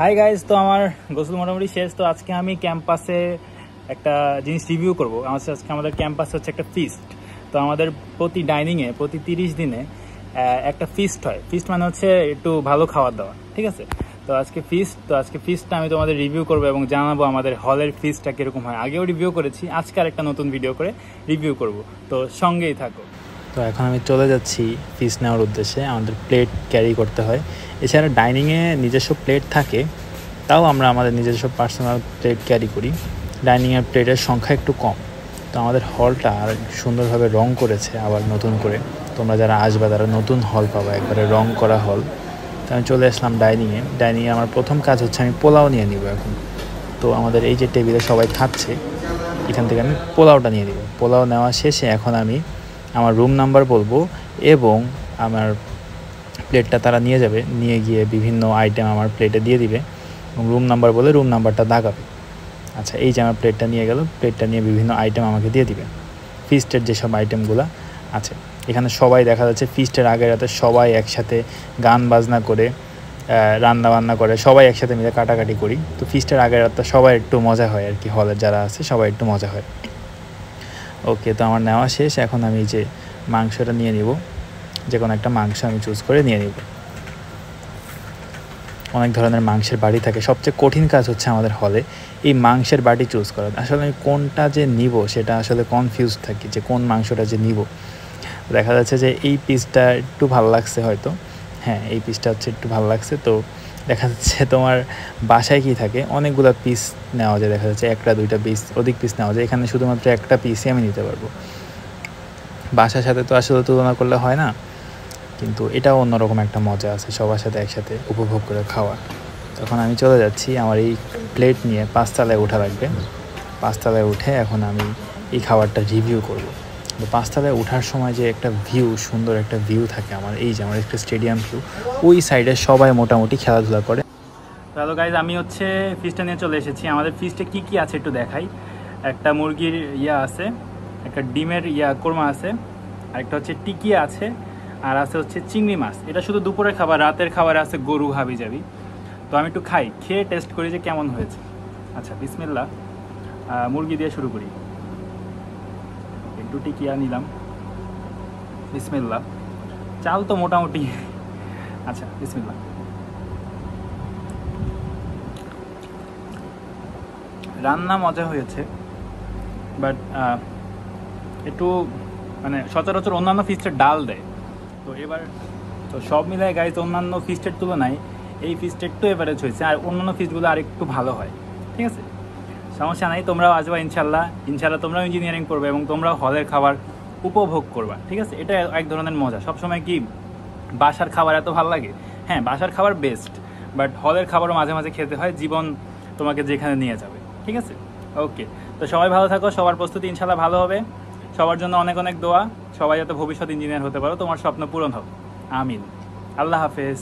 Hi guys, তো আমার গোসল মোটামুটি শেষ। তো আজকে আমি ক্যাম্পাসে একটা জিনিস রিভিউ করবো। আজকে আমাদের ক্যাম্পাসে হচ্ছে একটা ফিস্ট। তো আমাদের প্রতি ডাইনিংয়ে প্রতি 30 দিনে একটা ফিস্ট হয়। ফিস্ট মানে হচ্ছে একটু ভালো খাওয়ার দাওয়া, ঠিক আছে। তো আজকে ফিস্টটা আমি তোমাদের রিভিউ করবো এবং জানাবো আমাদের হলের ফিস্টটা কীরকম হয়। আগেও রিভিউ করেছি, আজকে আর একটা নতুন ভিডিও করে রিভিউ করব, তো সঙ্গেই থাকো। তো এখন আমি চলে যাচ্ছি ফিস্ট নেওয়ার উদ্দেশ্যে। আমাদের প্লেট ক্যারি করতে হয়। এছাড়া ডাইনিংয়ে নিজস্ব প্লেট থাকে, তাও আমরা আমাদের নিজস্ব পার্সোনাল প্লেট ক্যারি করি। ডাইনিংয়ের প্লেটের সংখ্যা একটু কম। তো আমাদের হলটা আর সুন্দরভাবে রং করেছে আবার নতুন করে। তোমরা যারা আসবে তারা নতুন হল পাবা, একবারে রং করা হল। তো আমি চলে আসলাম ডাইনিংয়ে আমার প্রথম কাজ হচ্ছে আমি পোলাও নিয়ে নিব এখন। তো আমাদের এই যে টেবিলে সবাই খাচ্ছে, এখান থেকে আমি পোলাওটা নিয়ে নিব। পোলাও নেওয়া শেষে এখন আমি আমার রুম নাম্বার বলবো এবং আমার প্লেটটা তারা নিয়ে যাবে, নিয়ে গিয়ে বিভিন্ন আইটেম আমার প্লেটে দিয়ে দিবে এবং রুম নাম্বার বলে রুম নাম্বারটা দাগাবে। আচ্ছা, এই যে আমার প্লেটটা নিয়ে গেল, প্লেটটা নিয়ে বিভিন্ন আইটেম আমাকে দিয়ে দিবে, ফিস্টের যেসব আইটেমগুলো আছে। এখানে সবাই দেখা যাচ্ছে ফিস্টের আগের রাতে সবাই একসাথে গান বাজনা করে রান্না বান্না করে, সবাই একসাথে মিলে কাটাকাটি করি। তো ফিস্টের আগের রাতটা সবাই একটু মজা হয় আর কি, হলের যারা আছে সবাই একটু মজা হয়। ওকে, তো আমার নেওয়া শেষ। এখন আমি যে মাংসটা নিয়ে নিব, যে কোনো একটা মাংস আমি চুজ করে নিয়ে নিব। অনেক ধরনের মাংসের বাটি থাকে, সবচেয়ে কঠিন কাজ হচ্ছে আমাদের হলে এই মাংসের বাটি চুজ করা। আসলে আমি কোনটা যে নিব সেটা আসলে কনফিউজ থাকি, যে কোন মাংসটা যে নিব। দেখা যাচ্ছে যে এই পিসটা একটু ভালো লাগছে হয়তো, হ্যাঁ এই পিসটা হচ্ছে একটু ভালো লাগছে। তো দেখা যাচ্ছে তোমার বাসায় কি থাকে, অনেকগুলো পিস নেওয়া যায়, দেখা যাচ্ছে একটা দুইটা পিস অধিক পিস নেওয়া যায়। এখানে শুধুমাত্র একটা পিসই আমি নিতে পারবো। বাসার সাথে তো আসলে তুলনা করলে হয় না, কিন্তু এটাও অন্যরকম একটা মজা আছে সবার সাথে একসাথে উপভোগ করে খাওয়া। তখন আমি চলে যাচ্ছি, আমার এই প্লেট নিয়ে 5 তলায় ওঠা লাগবে। 5 তলায় উঠে এখন আমি এই খাবারটা রিভিউ করব। তো 5 তলায় ওঠার সময় যে একটা ভিউ, সুন্দর একটা ভিউ থাকে আমার, এই যে আমার একটা স্টেডিয়াম ভিউ, ওই সাইডে সবাই মোটামুটি খেলাধুলা করে। হ্যালো গাইজ, আমি হচ্ছে ফিস্টটা নিয়ে চলে এসেছি। আমাদের ফিস্টে কী কী আছে একটু দেখাই। একটা মুরগির আছে, একটা ডিমের কোরমা আছে, আরেকটা হচ্ছে টিকিয়া আছে, আর আছে হচ্ছে চিংড়ি মাছ। এটা শুধু দুপুরের খাবার, রাতের খাবারে আছে গরু হাবি যাবি। তো আমি একটু খাই, খেয়ে টেস্ট করি যে কেমন হয়েছে। আচ্ছা বিসমিল্লাহ, মুরগি দিয়ে শুরু করি। একটু টিকিয়া নিলাম, বিসমিল্লাহ। চাল তো মোটামুটি, আচ্ছা বিসমিল্লাহ। রান্না মজা হয়েছে, বাট একটু মানে সচরাচর অন্যান্য ফিস্টের ডাল দেয়। তো সব মিলায় গাইজ অন্যান্য ফিস্টের তুলনায় এই ফিস্ট একটু এভারেজ হয়েছে, আর অন্যান্য ফিস্টগুলো আর একটু ভালো হয়। ঠিক আছে, সমস্যা নাই, তোমরাও আসবা ইনশাল্লাহ। তোমরাও ইঞ্জিনিয়ারিং করবে এবং তোমরাও হলের খাবার উপভোগ করবা। ঠিক আছে, এটা এক ধরনের মজা। সবসময় কি বাসার খাবার এত ভালো লাগে? হ্যাঁ, বাসার খাবার বেস্ট, বাট হলের খাবারও মাঝে মাঝে খেতে হয়, জীবন তোমাকে যেখানে নিয়ে যাবে। ঠিক আছে, ওকে। তো সবাই ভালো থাকো, সবার প্রস্তুতি ইনশাল্লাহ ভালো হবে। সবার জন্য অনেক অনেক দোয়া, সবাই যাতে ভবিষ্যৎ ইঞ্জিনিয়ার হতে পারো, তোমার স্বপ্ন পূরণ হোক, আমিন। আল্লাহ হাফেজ।